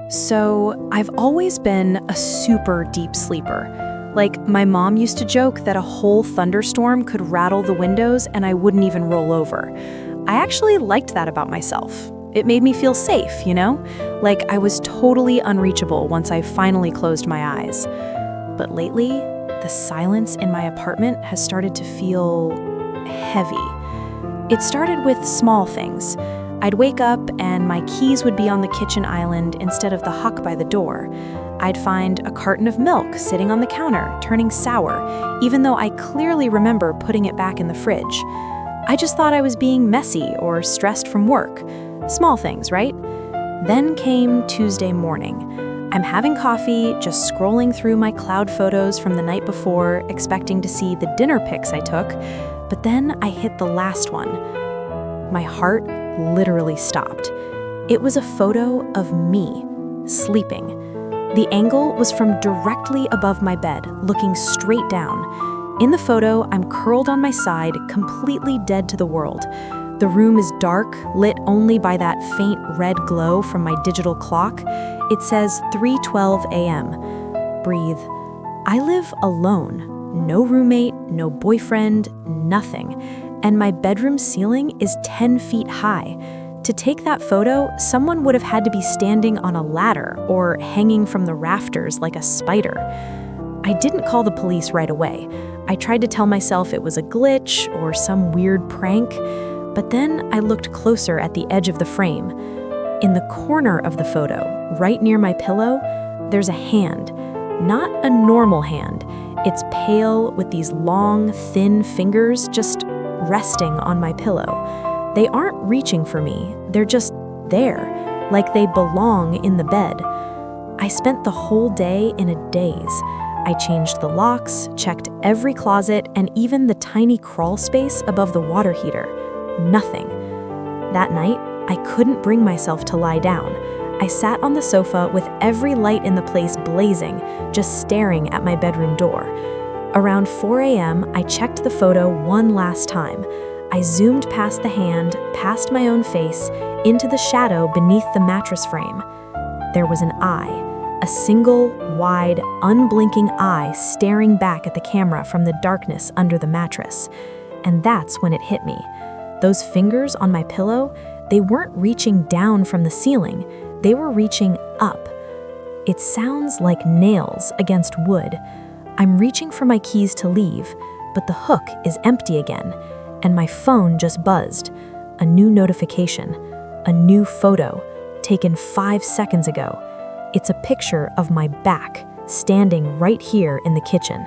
So, I've always been a super deep sleeper. Like, my mom used to joke that a whole thunderstorm could rattle the windows and I wouldn't even roll over. I actually liked that about myself. It made me feel safe, you know? Like I was totally unreachable once I finally closed my eyes. But lately, the silence in my apartment has started to feel heavy. It started with small things. I'd wake up and my keys would be on the kitchen island instead of the hook by the door. I'd find a carton of milk sitting on the counter, turning sour, even though I clearly remember putting it back in the fridge. I just thought I was being messy or stressed from work. Small things, right? Then came Tuesday morning. I'm having coffee, just scrolling through my cloud photos from the night before, expecting to see the dinner pics I took, but then I hit the last one. My heart literally stopped. It was a photo of me, sleeping. The angle was from directly above my bed, looking straight down. In the photo, I'm curled on my side, completely dead to the world. The room is dark, lit only by that faint red glow from my digital clock. It says 3:12 a.m. Breathe. I live alone. No roommate, no boyfriend, nothing. And my bedroom ceiling is 10 feet high. To take that photo, someone would have had to be standing on a ladder or hanging from the rafters like a spider. I didn't call the police right away. I tried to tell myself it was a glitch or some weird prank, but then I looked closer at the edge of the frame. In the corner of the photo, right near my pillow, there's a hand. Not a normal hand. It's pale with these long, thin fingers just resting on my pillow. They aren't reaching for me, they're just there, like they belong in the bed. I spent the whole day in a daze. I changed the locks, checked every closet, and even the tiny crawl space above the water heater. Nothing. That night, I couldn't bring myself to lie down. I sat on the sofa with every light in the place blazing, just staring at my bedroom door. Around 4 a.m., I checked the photo one last time. I zoomed past the hand, past my own face, into the shadow beneath the mattress frame. There was an eye, a single, wide, unblinking eye staring back at the camera from the darkness under the mattress. And that's when it hit me. Those fingers on my pillow, they weren't reaching down from the ceiling, they were reaching up. It sounds like nails against wood. I'm reaching for my keys to leave, but the hook is empty again, and my phone just buzzed. A new notification, a new photo, taken 5 seconds ago. It's a picture of my back, standing right here in the kitchen.